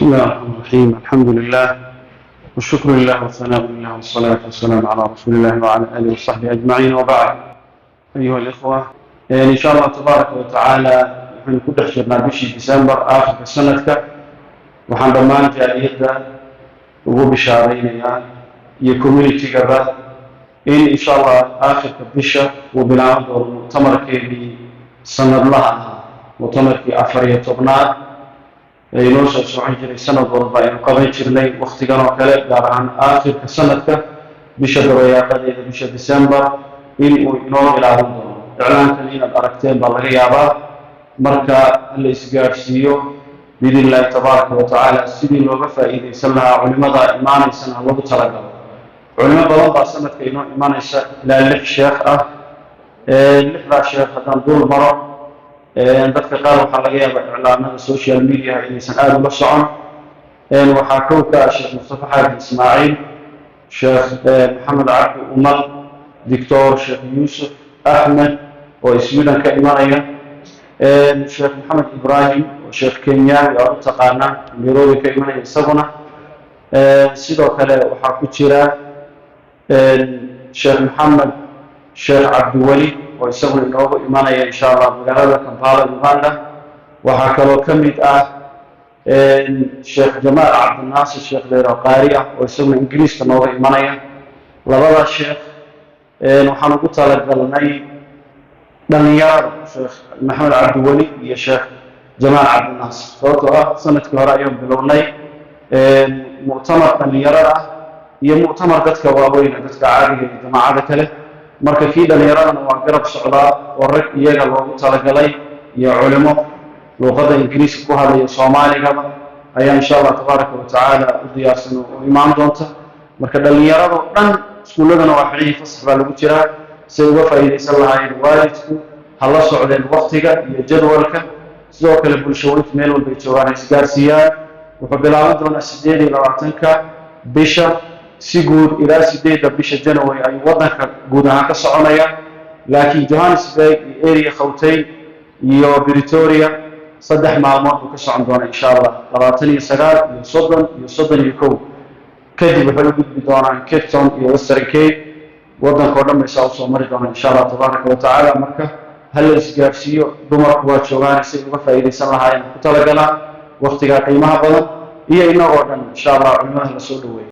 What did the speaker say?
بسم الله الرحمن الرحيم. الحمد لله والشكر لله والثناء لله والصلاة والسلام على رسول الله وعلى آله وصحبه أجمعين، وبعد. أيها الإخوة، إن شاء الله تبارك وتعالى نحن كل حجرنا بشي ديسمبر آخر السنة وحن ضمان جالية وبشارين يكومينيتي قبل إن شاء الله آخر بشة وبالعرض والمؤتمر كي سنة الله مؤتمر في أفريقيا طبنات inoo soo socon jiray sanad walba aynu qaban jirnay waqtigan oo kale gaar ahaan aakhirka sanadka bisha dabayaaqadeeda bisha December in uu inoo ilaalin doono. Iclaankan inaad aragteen baa laga yaabaa marka la isgaarsiiyo biidhnillaahi tabaaraka wa tacaala sidii looga faa'iidaysan lahaa culimada imaanaysana lagu talagalo. Culimo badan baa sanadka inoo imaanaysa ilaa 6 sheekh ah. 6 sheekh haddaan dul maro dadka qaar waxaa laga yaabaa iclaamada social media inaysan aad ula socon. waxaa kow ka ah sheekh mustafa xaaji ismaaciil, sheekh maxamed cabdi umar, doctor sheekh yuusuf axmed oo sweden ka imanaya, sheekh maxamed ibraahim oo sheekh kenyaawi oo u taqaana nairobi ka imanaya isaguna. sidoo kale waxaa ku jira sheekh maxamed sheekh cabdiweli oo isaguna inoogu imanaya insha allah magaalada Kampala, Uganda. waxaa kaloo ka mid ah sheekh jamaal cabdinaasir sheekh deero qaari ah oo isaguna ingiriiska nooga imanaya. labada sheekh waxaan ugu talagalnay dhalinyarada sheekh maxamed cabdiweli iyo sheekh jamaal cabdinaasir, sababtoo ah sanadkii hore ayaan bilownay mu'tamar dhalinyarada ah iyo mu'tamar dadka waaweyn dadka caadiga iyo jamaacada kale. marka kii dhalinyaradana waa garab socdaa oo rag iyaga loogu talagalay iyo culimo luqadda ingiriiska ku hadlaya soomaaligaba ayaa insha allah tabaaraka wa tacaala u diyaarsan oo imaan doonta. marka dhalinyarado dhan iskuuladana waa xilihii fasax baa lagu jiraa, say uga faa'iidaysan lahaayeen waalidku ha la socdeen waqtiga iyo jadwalka. sidoo kale bulshooyinka meel walbay joogaan ha isgaarsiiyaan. wuxuu bilaaban doonaa 28-ka bisha si guud ilaa 8 bisha January ay wadanka guud ahaan ka soconaya, laakiin Johannesburg iyo area Gauteng iyo Pretoria 3 maalmood uu ka socon doona insha Allah 29 iyo 30 iyo 31. kadib wuxuu u gudbi doonaa Cape Town iyo Western Cape. wadanka oo dhan bay soo mari doona insha Allah tabaaraka wa tacaala. marka hal isgaarsiiyo dumarku waa joogaan si uga faa'iidaysan lahaayeen ku talagalaan waqtiga qiimaha badan iyo inagoo dhan insha Allah culimada la soo dhaweeyo.